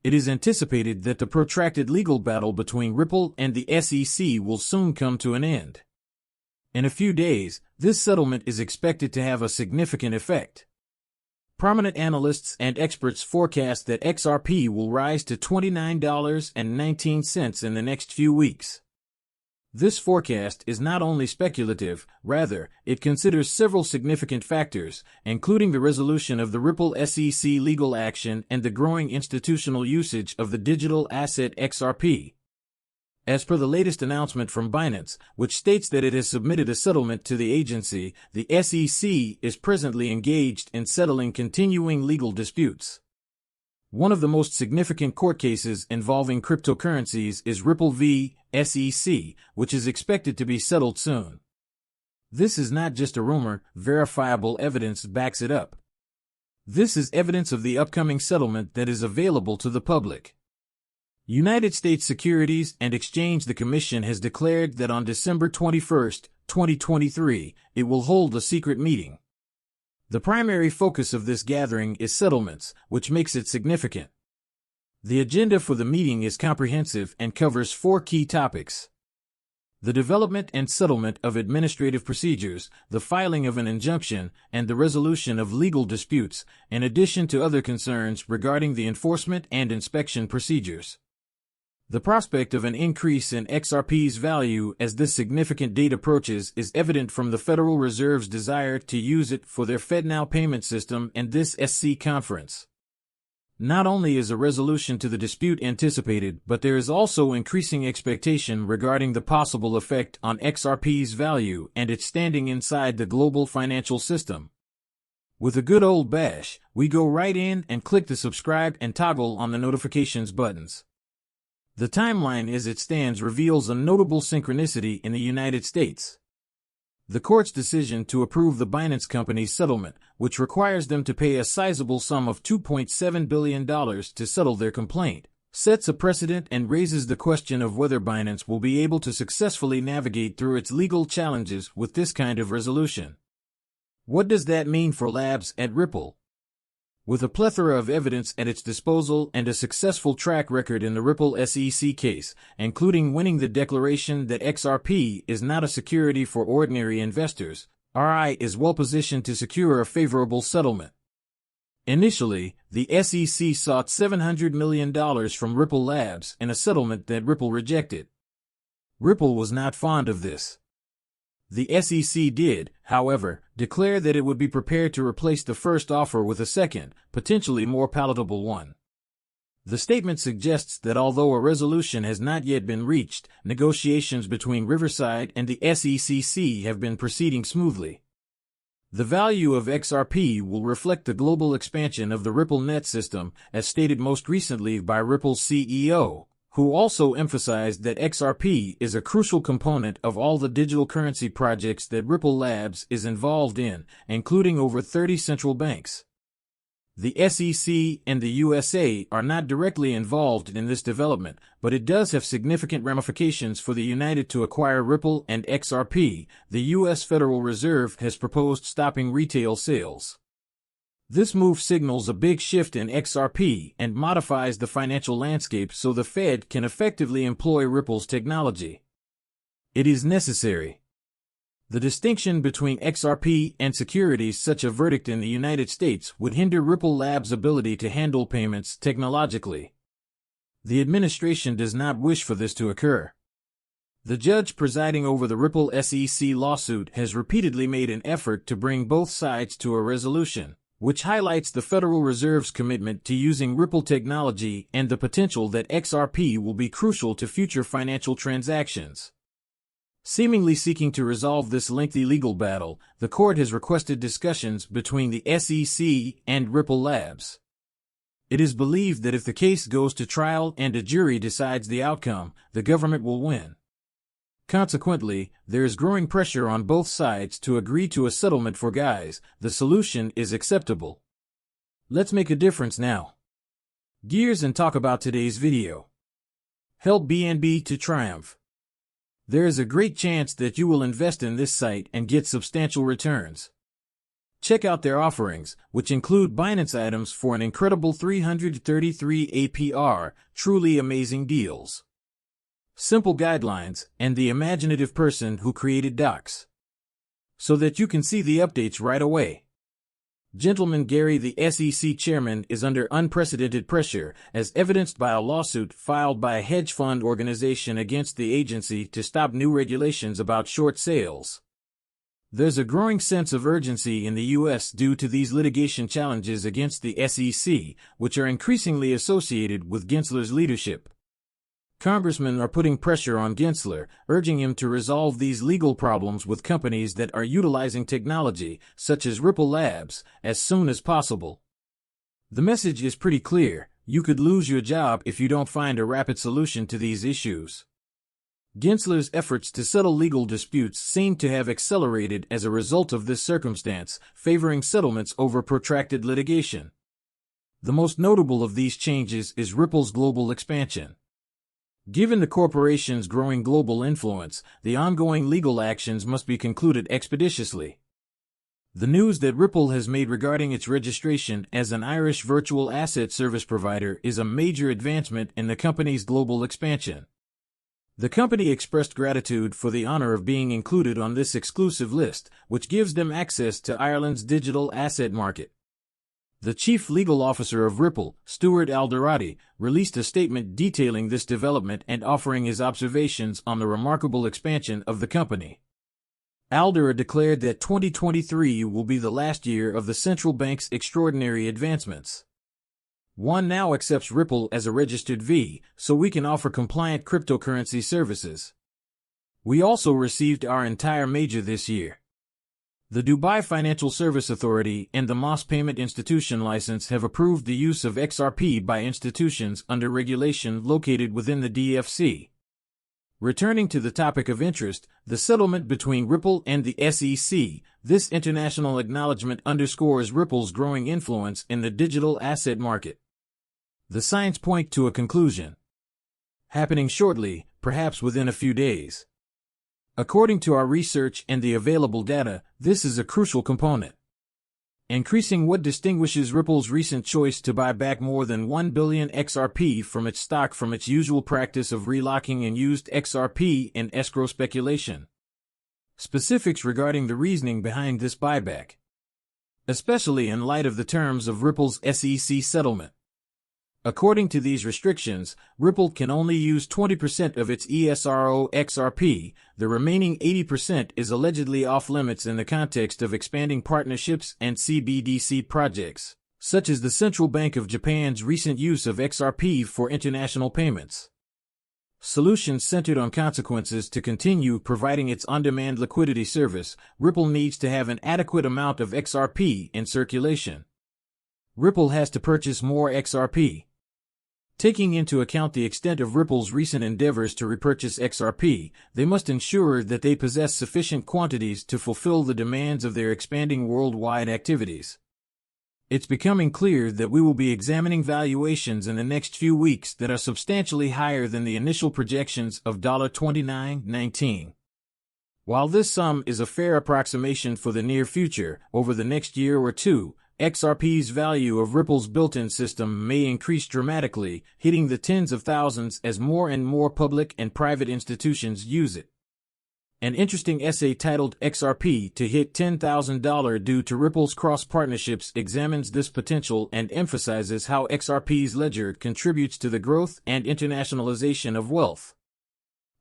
It is anticipated that the protracted legal battle between Ripple and the SEC will soon come to an end. In a few days, this settlement is expected to have a significant effect. Prominent analysts and experts forecast that XRP will rise to $29.19 in the next few weeks. This forecast is not only speculative, rather, it considers several significant factors, including the resolution of the Ripple SEC legal action and the growing institutional usage of the digital asset XRP. As per the latest announcement from Binance, which states that it has submitted a settlement to the agency, the SEC is presently engaged in settling continuing legal disputes. One of the most significant court cases involving cryptocurrencies is Ripple v. SEC, which is expected to be settled soon. This is not just a rumor, verifiable evidence backs it up. This is evidence of the upcoming settlement that is available to the public. United States Securities and Exchange Commission has declared that on December 21, 2023, it will hold a secret meeting. The primary focus of this gathering is settlements, which makes it significant. The agenda for the meeting is comprehensive and covers 4 key topics: the development and settlement of administrative procedures, the filing of an injunction, and the resolution of legal disputes, in addition to other concerns regarding the enforcement and inspection procedures. The prospect of an increase in XRP's value as this significant date approaches is evident from the Federal Reserve's desire to use it for their FedNow payment system and this SC conference. Not only is a resolution to the dispute anticipated, but there is also increasing expectation regarding the possible effect on XRP's value and its standing inside the global financial system. With a good old bash, we go right in and click the subscribe and toggle on the notifications buttons. The timeline as it stands reveals a notable synchronicity in the United States. The court's decision to approve the Binance company's settlement, which requires them to pay a sizable sum of $2.7 billion to settle their complaint, sets a precedent and raises the question of whether Binance will be able to successfully navigate through its legal challenges with this kind of resolution. What does that mean for labs at Ripple? With a plethora of evidence at its disposal and a successful track record in the Ripple SEC case, including winning the declaration that XRP is not a security for ordinary investors, RI is well positioned to secure a favorable settlement. Initially, the SEC sought $700 million from Ripple Labs in a settlement that Ripple rejected. Ripple was not fond of this. The SEC did, however, declare that it would be prepared to replace the first offer with a second, potentially more palatable one. The statement suggests that although a resolution has not yet been reached, negotiations between Riverside and the SEC have been proceeding smoothly. The value of XRP will reflect the global expansion of the Ripple net system, as stated most recently by Ripple's CEO, who also emphasized that XRP is a crucial component of all the digital currency projects that Ripple Labs is involved in, including over 30 central banks. The SEC and the USA are not directly involved in this development, but it does have significant ramifications for the United to acquire Ripple and XRP. The U.S. Federal Reserve has proposed stopping retail sales. This move signals a big shift in XRP and modifies the financial landscape so the Fed can effectively employ Ripple's technology. It is necessary. The distinction between XRP and securities, such a verdict in the United States, would hinder Ripple Labs' ability to handle payments technologically. The administration does not wish for this to occur. The judge presiding over the Ripple SEC lawsuit has repeatedly made an effort to bring both sides to a resolution, which highlights the Federal Reserve's commitment to using Ripple technology and the potential that XRP will be crucial to future financial transactions. Seemingly seeking to resolve this lengthy legal battle, the court has requested discussions between the SEC and Ripple Labs. It is believed that if the case goes to trial and a jury decides the outcome, the government will win. Consequently, there is growing pressure on both sides to agree to a settlement for guys. The solution is acceptable. Let's make a difference now. Gears and talk about today's video. Help BNB to triumph. There is a great chance that you will invest in this site and get substantial returns. Check out their offerings, which include Binance items for an incredible 333 APR, truly amazing deals. Simple guidelines, and the imaginative person who created docs. So that you can see the updates right away. Gentleman Gary, the SEC chairman, is under unprecedented pressure, as evidenced by a lawsuit filed by a hedge fund organization against the agency to stop new regulations about short sales. There's a growing sense of urgency in the U.S. due to these litigation challenges against the SEC, which are increasingly associated with Gensler's leadership. Congressmen are putting pressure on Gensler, urging him to resolve these legal problems with companies that are utilizing technology, such as Ripple Labs, as soon as possible. The message is pretty clear: you could lose your job if you don't find a rapid solution to these issues. Gensler's efforts to settle legal disputes seem to have accelerated as a result of this circumstance, favoring settlements over protracted litigation. The most notable of these changes is Ripple's global expansion. Given the corporation's growing global influence, the ongoing legal actions must be concluded expeditiously. The news that Ripple has made regarding its registration as an Irish virtual asset service provider is a major advancement in the company's global expansion. The company expressed gratitude for the honor of being included on this exclusive list, which gives them access to Ireland's digital asset market. The chief legal officer of Ripple, Stuart Alderati, released a statement detailing this development and offering his observations on the remarkable expansion of the company. Alder declared that 2023 will be the last year of the central bank's extraordinary advancements. One now accepts Ripple as a registered V, so we can offer compliant cryptocurrency services. We also received our entire major this year. The Dubai Financial Service Authority and the Moss Payment Institution license have approved the use of XRP by institutions under regulation located within the DFC. Returning to the topic of interest, the settlement between Ripple and the SEC, this international acknowledgement underscores Ripple's growing influence in the digital asset market. The signs point to a conclusion happening shortly, perhaps within a few days. According to our research and the available data, this is a crucial component, increasing what distinguishes Ripple's recent choice to buy back more than 1 billion XRP from its stock from its usual practice of relocking and used XRP in escrow speculation. Specifics regarding the reasoning behind this buyback, especially in light of the terms of Ripple's SEC settlement. According to these restrictions, Ripple can only use 20% of its ESRO XRP. The remaining 80% is allegedly off-limits in the context of expanding partnerships and CBDC projects, such as the Central Bank of Japan's recent use of XRP for international payments. Solutions centered on consequences. To continue providing its on-demand liquidity service, Ripple needs to have an adequate amount of XRP in circulation. Ripple has to purchase more XRP. Taking into account the extent of Ripple's recent endeavors to repurchase XRP, they must ensure that they possess sufficient quantities to fulfill the demands of their expanding worldwide activities. It's becoming clear that we will be examining valuations in the next few weeks that are substantially higher than the initial projections of $29.19. While this sum is a fair approximation for the near future, over the next year or two, XRP's value of Ripple's built-in system may increase dramatically, hitting the tens of thousands as more and more public and private institutions use it. An interesting essay titled XRP to hit $10,000 due to Ripple's cross-partnerships examines this potential and emphasizes how XRP's ledger contributes to the growth and internationalization of wealth.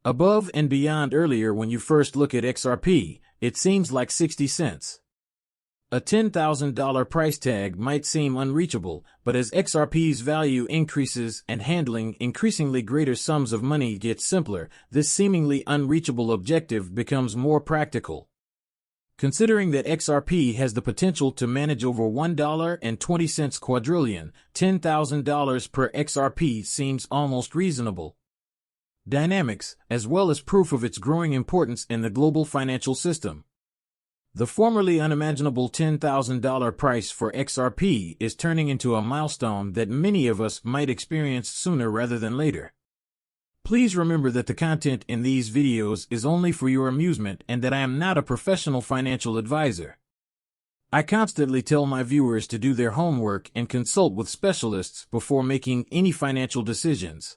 Above and beyond earlier, when you first look at XRP, it seems like 60 cents. A $10,000 price tag might seem unreachable, but as XRP's value increases and handling increasingly greater sums of money gets simpler, this seemingly unreachable objective becomes more practical. Considering that XRP has the potential to manage over $1.20 quadrillion, $10,000 per XRP seems almost reasonable. Dynamics, as well as proof of its growing importance in the global financial system. The formerly unimaginable $10,000 price for XRP is turning into a milestone that many of us might experience sooner rather than later. Please remember that the content in these videos is only for your amusement and that I am not a professional financial advisor. I constantly tell my viewers to do their homework and consult with specialists before making any financial decisions.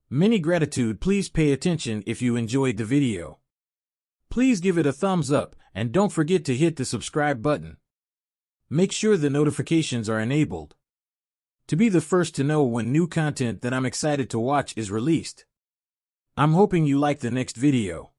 Many gratitude. Please pay attention if you enjoyed the video. Please give it a thumbs up and don't forget to hit the subscribe button. Make sure the notifications are enabled to be the first to know when new content that I'm excited to watch is released. I'm hoping you like the next video.